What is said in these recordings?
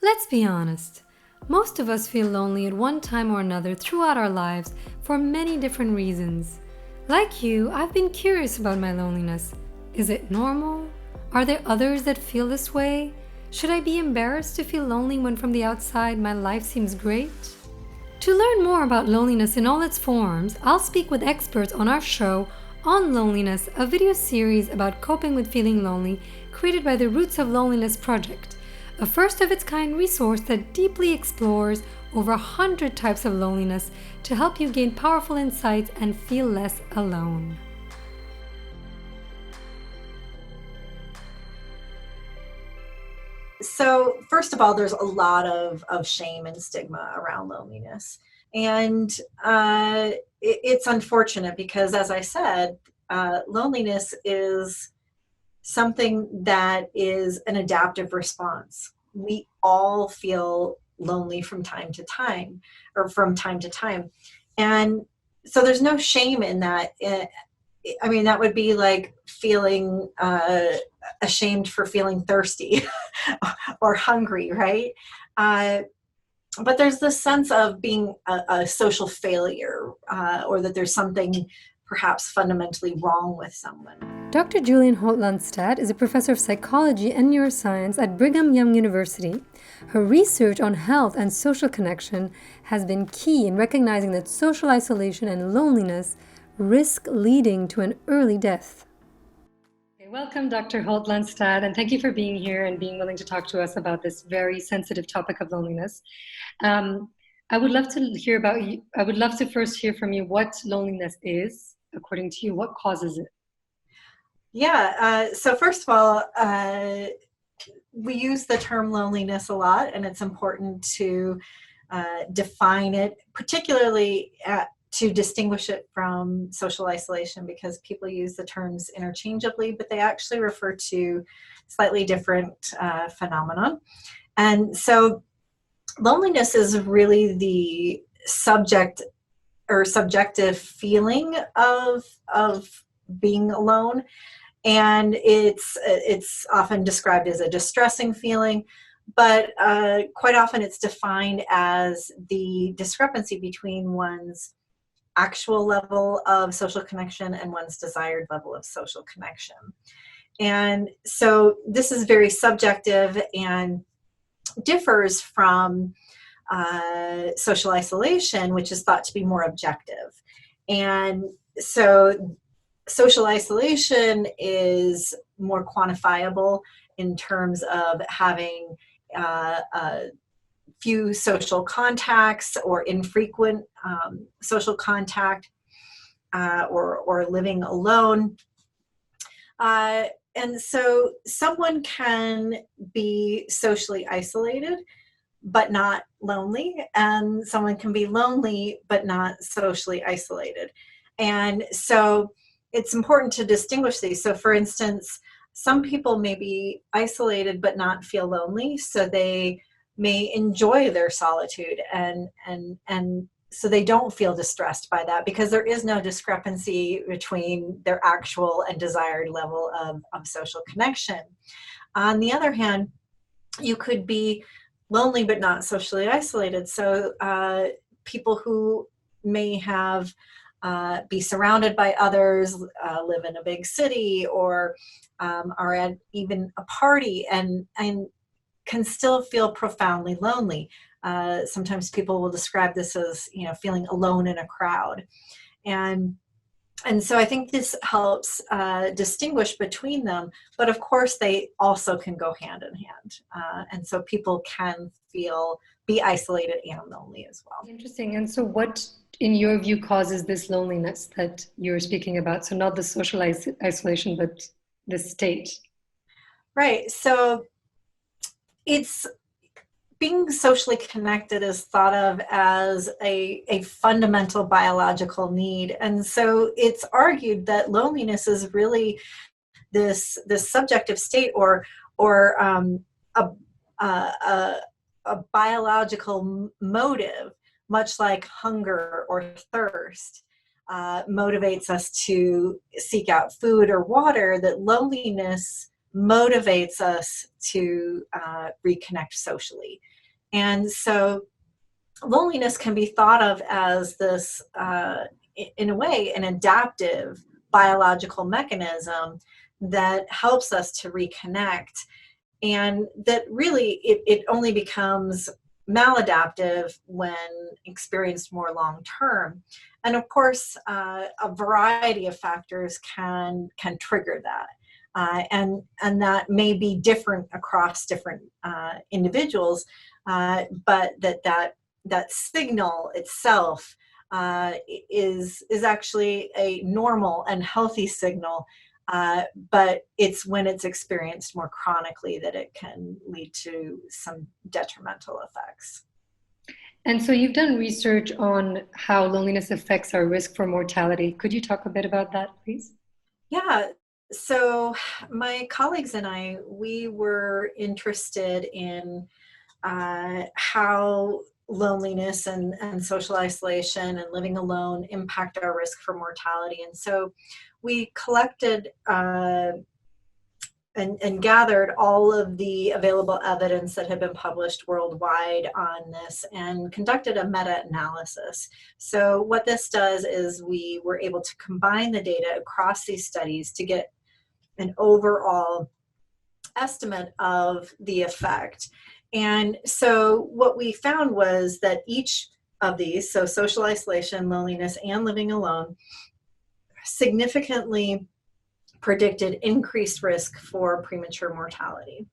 Let's be honest. Most of us feel lonely at one time or another throughout our lives for many different reasons. Like you, I've been curious about my loneliness. Is it normal? Are there others that feel this way? Should I be embarrassed to feel lonely when from the outside my life seems great? To learn more about loneliness in all its forms, I'll speak with experts on our show On Loneliness, a video series about coping with feeling lonely created by the Roots of Loneliness project, a first of its kind resource that deeply explores over 100 types of loneliness to help you gain powerful insights and feel less alone. So first of all, there's a lot of shame and stigma around loneliness. And it's unfortunate because, as I said, loneliness is something that is an adaptive response. We all feel lonely from time to time, or from time to time. And so there's no shame in that. I mean, that would be like feeling ashamed for feeling thirsty or hungry, right? Uh, but there's this sense of being a social failure, or that there's something perhaps fundamentally wrong with someone. Dr. Julianne Holt-Lunstad is a professor of psychology and neuroscience at Brigham Young University. Her research on health and social connection has been key in recognizing that social isolation and loneliness risk leading to an early death. Welcome, Dr. Holt-Lunstad, and thank you for being here and being willing to talk to us about this very sensitive topic of loneliness. I would love to hear about you. I would love to first hear from you what loneliness is, according to you. What causes it? Yeah, so first of all, we use the term loneliness a lot, and it's important to define it, particularly to distinguish it from social isolation, because people use the terms interchangeably, but they actually refer to slightly different phenomenon. And so loneliness is really the subject or subjective feeling of being alone. And it's often described as a distressing feeling, but quite often it's defined as the discrepancy between one's actual level of social connection and one's desired level of social connection. And so this is very subjective and differs from social isolation, which is thought to be more objective. And so social isolation is more quantifiable in terms of having few social contacts or infrequent social contact, or living alone. And so someone can be socially isolated but not lonely, and someone can be lonely but not socially isolated. And so it's important to distinguish these. So for instance, some people may be isolated but not feel lonely, so they may enjoy their solitude, and so they don't feel distressed by that, because there is no discrepancy between their actual and desired level of social connection. On the other hand, you could be lonely but not socially isolated. So people who may have be surrounded by others, live in a big city, or are at even a party, and can still feel profoundly lonely. Sometimes people will describe this as, feeling alone in a crowd. And so I think this helps distinguish between them, but of course they also can go hand in hand. And so people can be isolated and lonely as well. Interesting. And so what, in your view, causes this loneliness that you're speaking about? So not the social isolation, but the state. Right. So it's being socially connected is thought of as a fundamental biological need. And so it's argued that loneliness is really this subjective state, or a biological motive, much like hunger or thirst motivates us to seek out food or water, that loneliness motivates us to reconnect socially. And so loneliness can be thought of as this, in a way, an adaptive biological mechanism that helps us to reconnect, and that really it only becomes maladaptive when experienced more long term. And of course, a variety of factors can trigger that. And that may be different across different individuals, but that signal itself is actually a normal and healthy signal, but it's when it's experienced more chronically that it can lead to some detrimental effects. And so you've done research on how loneliness affects our risk for mortality. Could you talk a bit about that, please? Yeah. So my colleagues and I, we were interested in how loneliness and social isolation and living alone impact our risk for mortality. And so we collected and gathered all of the available evidence that had been published worldwide on this and conducted a meta-analysis. So what this does is we were able to combine the data across these studies to get an overall estimate of the effect. And so what we found was that each of these, so social isolation, loneliness, and living alone, significantly predicted increased risk for premature mortality.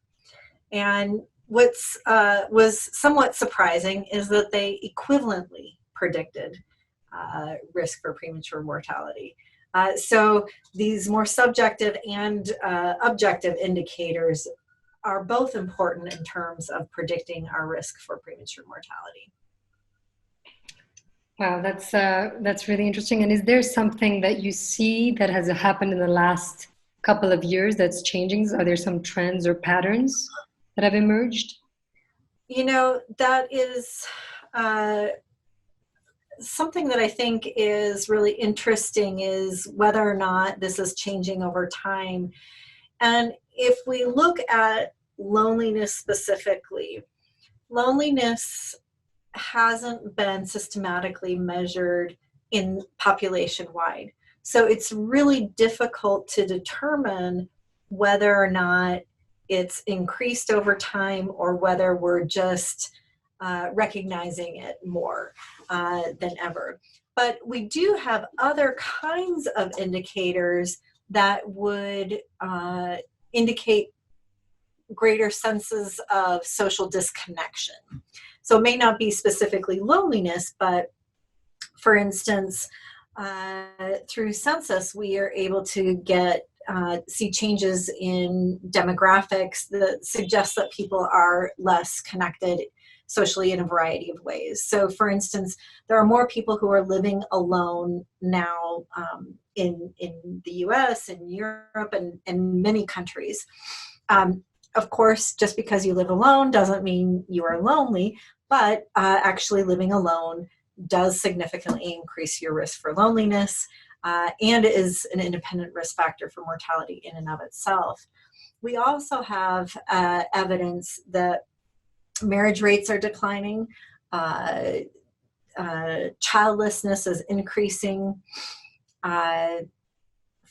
And what's was somewhat surprising is that they equivalently predicted risk for premature mortality. So these more subjective and objective indicators are both important in terms of predicting our risk for premature mortality. Wow, that's really interesting. And is there something that you see that has happened in the last couple of years that's changing? Are there some trends or patterns that have emerged? You know, that is something that I think is really interesting, is whether or not this is changing over time. And if we look at loneliness specifically, loneliness hasn't been systematically measured in population wide. So it's really difficult to determine whether or not it's increased over time or whether we're just recognizing it more than ever. But we do have other kinds of indicators that would indicate greater senses of social disconnection. So it may not be specifically loneliness, but for instance, through census, we are able to see changes in demographics that suggest that people are less connected socially in a variety of ways. So for instance, there are more people who are living alone now in the US and Europe and many countries. Of course, just because you live alone doesn't mean you are lonely, but actually living alone does significantly increase your risk for loneliness and is an independent risk factor for mortality in and of itself. We also have evidence that marriage rates are declining, childlessness is increasing,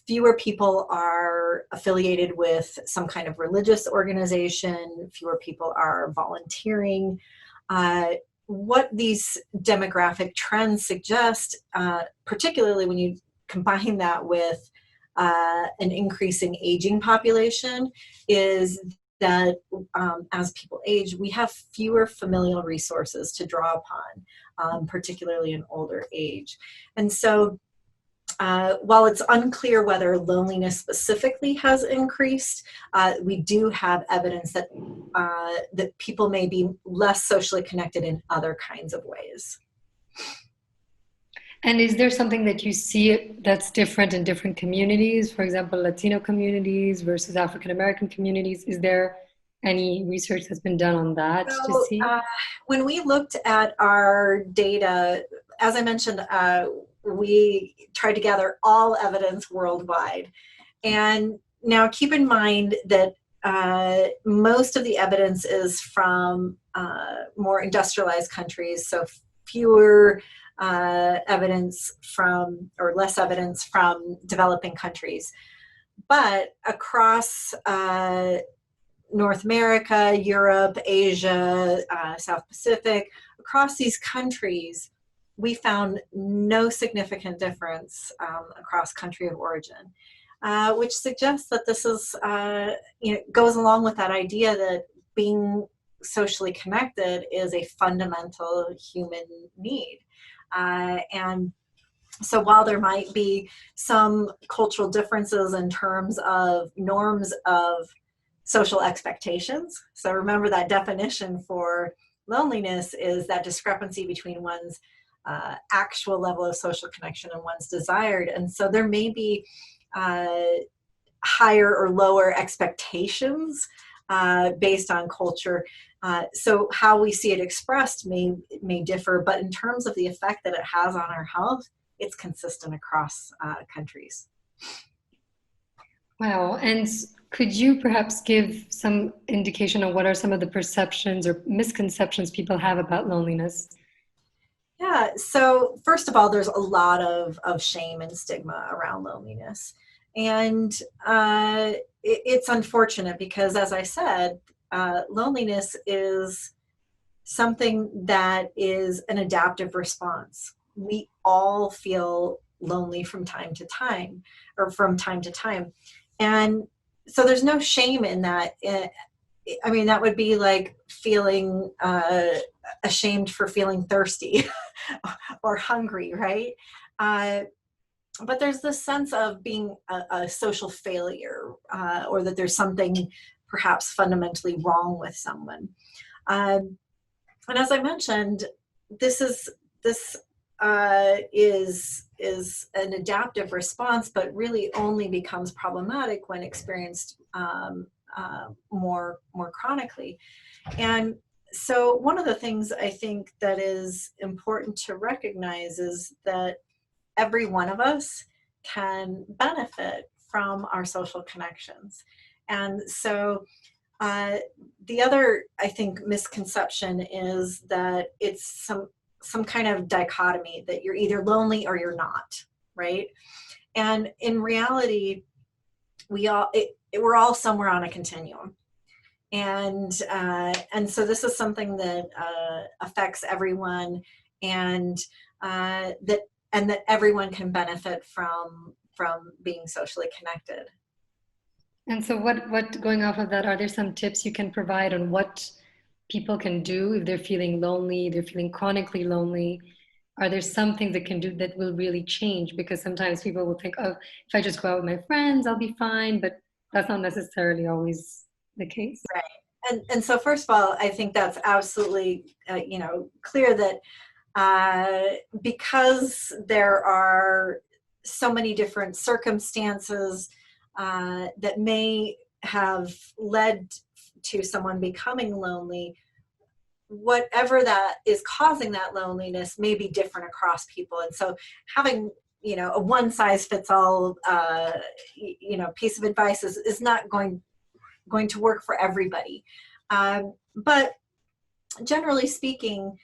fewer people are affiliated with some kind of religious organization, fewer people are volunteering. What these demographic trends suggest, particularly when you combine that with an increasing aging population, is that as people age, we have fewer familial resources to draw upon, particularly in older age. And so while it's unclear whether loneliness specifically has increased, we do have evidence that that people may be less socially connected in other kinds of ways. And is there something that you see that's different in different communities? For example, Latino communities versus African American communities. Is there any research that's been done on that to So see? when we looked at our data, as I mentioned, we tried to gather all evidence worldwide. And now keep in mind that most of the evidence is from more industrialized countries, so fewer evidence from, or less evidence from developing countries. But across North America, Europe, Asia, South Pacific, across these countries, we found no significant difference across country of origin, which suggests that this is, goes along with that idea that being socially connected is a fundamental human need. And so while there might be some cultural differences in terms of norms of social expectations, so remember that definition for loneliness is that discrepancy between one's actual level of social connection and one's desired. And so there may be higher or lower expectations based on culture. So how we see it expressed may differ, but in terms of the effect that it has on our health, it's consistent across countries. Wow. And could you perhaps give some indication of what are some of the perceptions or misconceptions people have about loneliness? Yeah, so first of all, there's a lot of shame and stigma around loneliness. And it's unfortunate because, as I said, loneliness is something that is an adaptive response. We all feel lonely from time to time, or from time to time. And so there's no shame in that. I mean, that would be like feeling ashamed for feeling thirsty or hungry, right? But there's this sense of being a social failure, or that there's something perhaps fundamentally wrong with someone. And as I mentioned, this is an adaptive response, but really only becomes problematic when experienced more chronically. And so one of the things I think that is important to recognize is that every one of us can benefit from our social connections. And so the other, I think, misconception is that it's some kind of dichotomy, that you're either lonely or you're not, right? And in reality, we're all somewhere on a continuum. And so this is something that affects everyone, and that everyone can benefit from being socially connected. And so what going off of that, are there some tips you can provide on what people can do if they're feeling lonely, they're feeling chronically lonely? Are there some things they can do that will really change? Because sometimes people will think, oh, if I just go out with my friends, I'll be fine, but that's not necessarily always the case. Right. And so first of all, I think that's absolutely, clear that because there are so many different circumstances that may have led to someone becoming lonely, whatever that is causing that loneliness may be different across people. And so having, a one size fits all, piece of advice is not going to work for everybody. But generally speaking,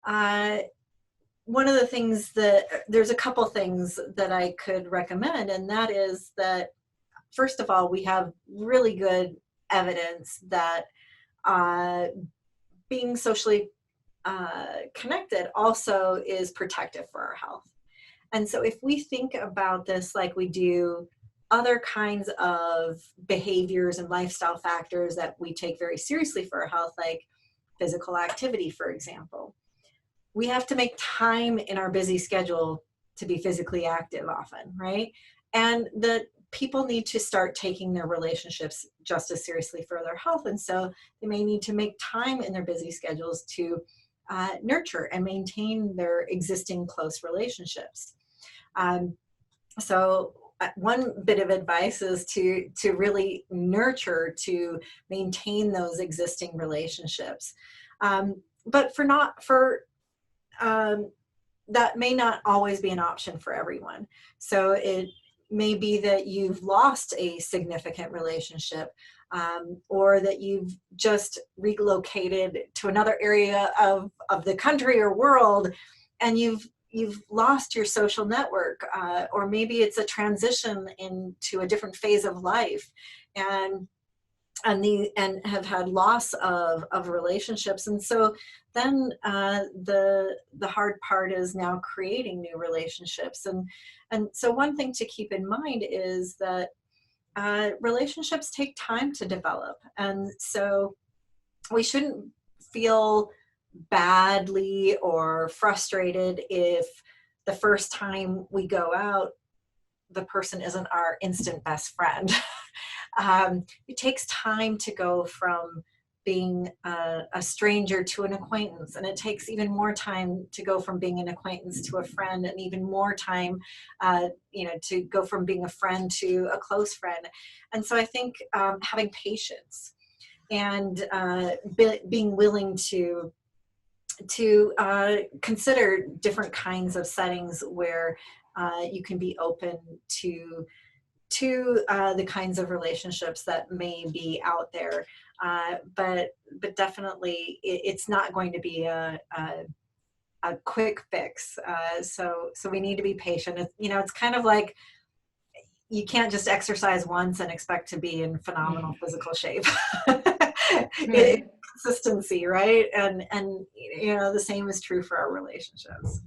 one of the things there's a couple things that I could recommend, and that is that, first of all, we have really good evidence that being socially connected also is protective for our health. And so if we think about this like we do other kinds of behaviors and lifestyle factors that we take very seriously for our health, like physical activity, for example, we have to make time in our busy schedule to be physically active often, right? And the people need to start taking their relationships just as seriously for their health. And so they may need to make time in their busy schedules to nurture and maintain their existing close relationships. So one bit of advice is to really nurture, to maintain those existing relationships. But that may not always be an option for everyone. So it may be that you've lost a significant relationship, or that you've just relocated to another area of the country or world, and you've lost your social network, or maybe it's a transition into a different phase of life, and and have had loss of relationships. And so then the hard part is now creating new relationships. And so one thing to keep in mind is that relationships take time to develop, and so we shouldn't feel badly or frustrated if the first time we go out, the person isn't our instant best friend. It takes time to go from being a stranger to an acquaintance, and it takes even more time to go from being an acquaintance to a friend, and even more time, to go from being a friend to a close friend. And so I think having patience and being willing to consider different kinds of settings where you can be open to the kinds of relationships that may be out there, but definitely it's not going to be a quick fix. So we need to be patient. It's kind of like you can't just exercise once and expect to be in phenomenal physical shape. It's consistency, right? And the same is true for our relationships.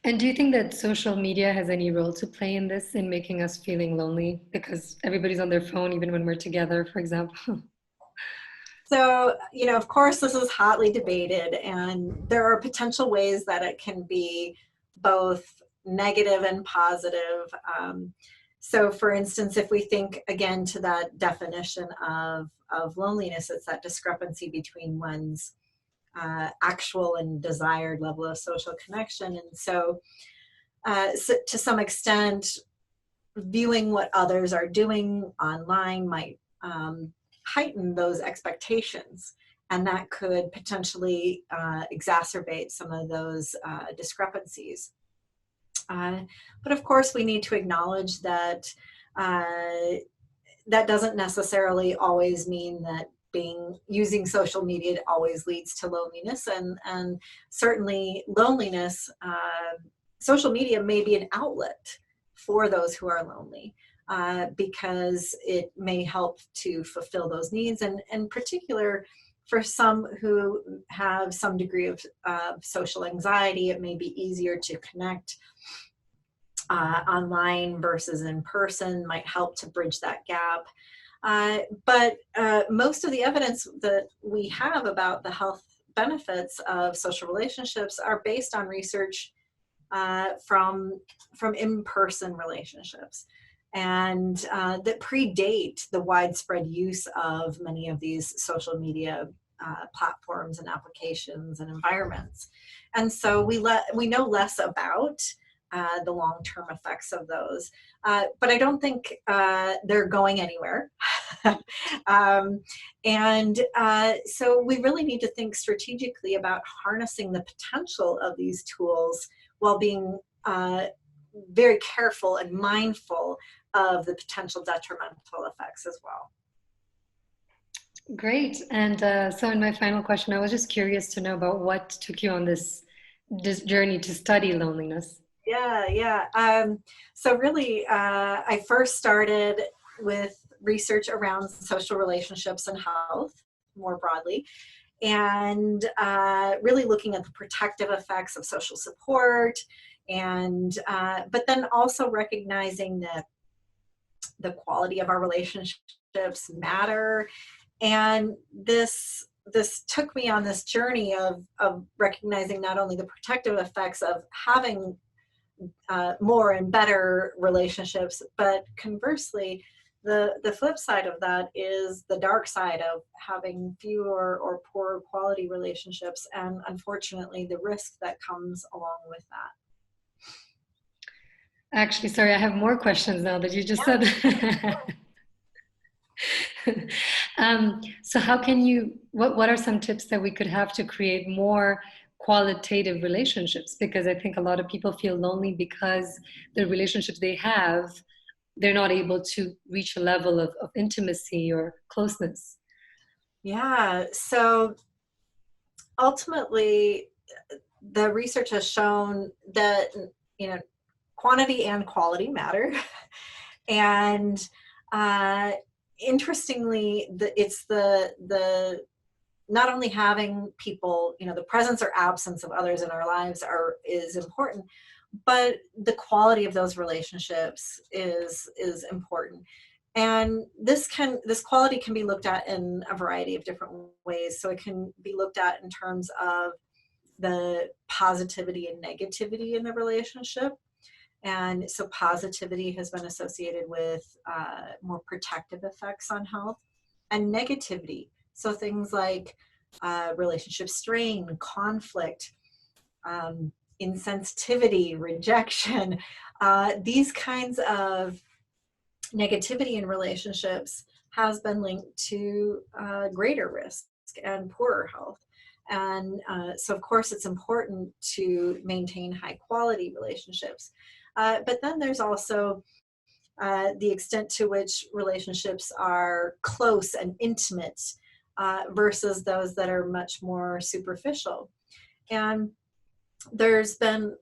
And do you think that social media has any role to play in this, in making us feeling lonely? Because everybody's on their phone, even when we're together, for example. So, of course, this is hotly debated, and there are potential ways that it can be both negative and positive. So, for instance, if we think again to that definition of loneliness, it's that discrepancy between one's actual and desired level of social connection. And so, to some extent, viewing what others are doing online might heighten those expectations, and that could potentially exacerbate some of those discrepancies. But of course, we need to acknowledge that that doesn't necessarily always mean that using social media always leads to loneliness, and certainly loneliness, social media may be an outlet for those who are lonely, because it may help to fulfill those needs, and in particular for some who have some degree of social anxiety, it may be easier to connect online versus in person, might help to bridge that gap. But most of the evidence that we have about the health benefits of social relationships are based on research from in-person relationships, and that predate the widespread use of many of these social media platforms and applications and environments. And so we know less about the long-term effects of those. But I don't think they're going anywhere. So we really need to think strategically about harnessing the potential of these tools while being very careful and mindful of the potential detrimental effects as well. Great. And so in my final question, I was just curious to know about what took you on this journey to study loneliness. Yeah. So really, I first started with research around social relationships and health more broadly, and really looking at the protective effects of social support, and but then also recognizing that the quality of our relationships matter. And this took me on this journey of recognizing not only the protective effects of having more and better relationships, but conversely, the flip side of that is the dark side of having fewer or poorer quality relationships, and unfortunately the risk that comes along with that. Actually, sorry, I have more questions now that you just said. So how can what are some tips that we could have to create more qualitative relationships? Because I think a lot of people feel lonely because the relationships they have they're not able to reach a level of intimacy or closeness? Yeah. So ultimately, the research has shown that, you know, quantity and quality matter. And interestingly, it's the not only having people, you know, the presence or absence of others in our lives is important, but the quality of those relationships is important. And this quality can be looked at in a variety of different ways. So it can be looked at in terms of the positivity and negativity in the relationship. And so positivity has been associated with more protective effects on health, and negativity. So things like relationship strain, conflict, insensitivity, rejection, these kinds of negativity in relationships has been linked to greater risk and poorer health. And so, of course, it's important to maintain high quality relationships. But then there's also the extent to which relationships are close and intimate versus those that are much more superficial. And there's been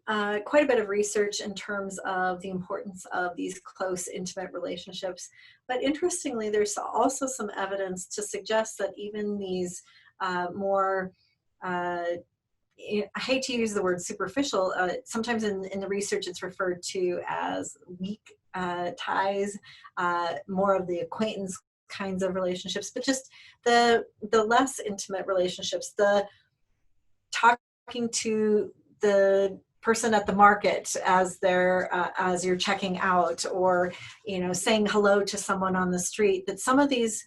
quite a bit of research in terms of the importance of these close, intimate relationships. But interestingly, there's also some evidence to suggest that even these more I hate to use the word superficial. Sometimes in the research, it's referred to as weak ties, more of the acquaintance kinds of relationships, but just the less intimate relationships, the talking to the person at the market as you're checking out, or saying hello to someone on the street. That some of these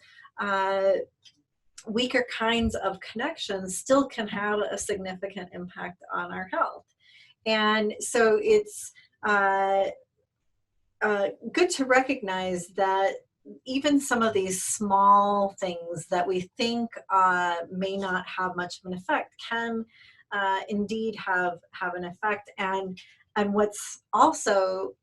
weaker kinds of connections still can have a significant impact on our health. And so it's good to recognize that even some of these small things that we think may not have much of an effect can indeed have an effect. And what's also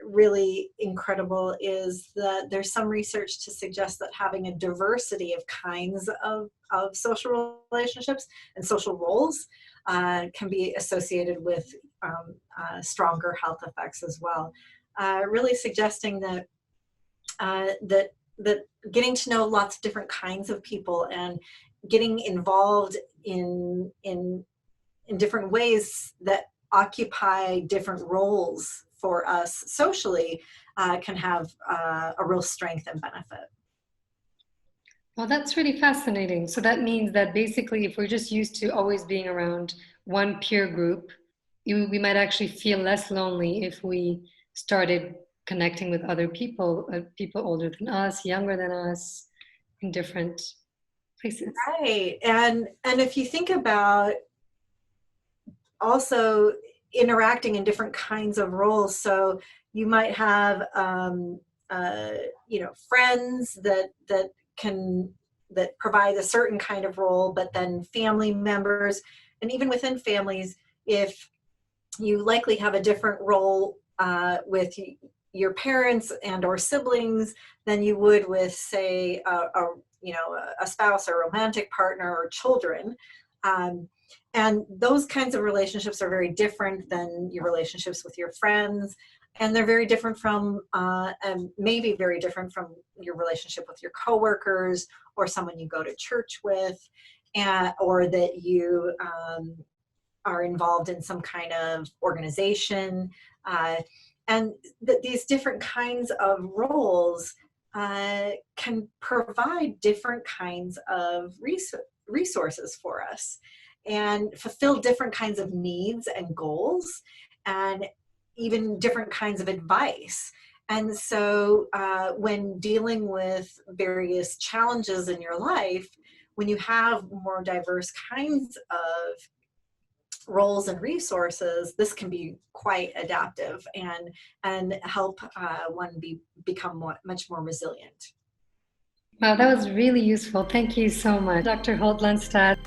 really incredible is that there's some research to suggest that having a diversity of kinds of social relationships and social roles can be associated with stronger health effects as well. Really suggesting that that getting to know lots of different kinds of people and getting involved in different ways that occupy different roles for us socially can have a real strength and benefit. Well, that's really fascinating. So that means that basically, if we're just used to always being around one peer group, we might actually feel less lonely if we started connecting with other people, people older than us, younger than us, in different places. Right. And if you think about also interacting in different kinds of roles, so you might have friends that provide a certain kind of role, but then family members, and even within families, if you likely have a different role with your parents and or siblings than you would with, say, a spouse or romantic partner or children. And those kinds of relationships are very different than your relationships with your friends. And they're very different from, and maybe very different from your relationship with your coworkers or someone you go to church with, or that you are involved in some kind of organization. And these different kinds of roles can provide different kinds of resources for us and fulfill different kinds of needs and goals, and even different kinds of advice. And so when dealing with various challenges in your life, when you have more diverse kinds of roles and resources, this can be quite adaptive and help one become much more resilient. Wow, that was really useful. Thank you so much, Dr. Holt-Lunstad.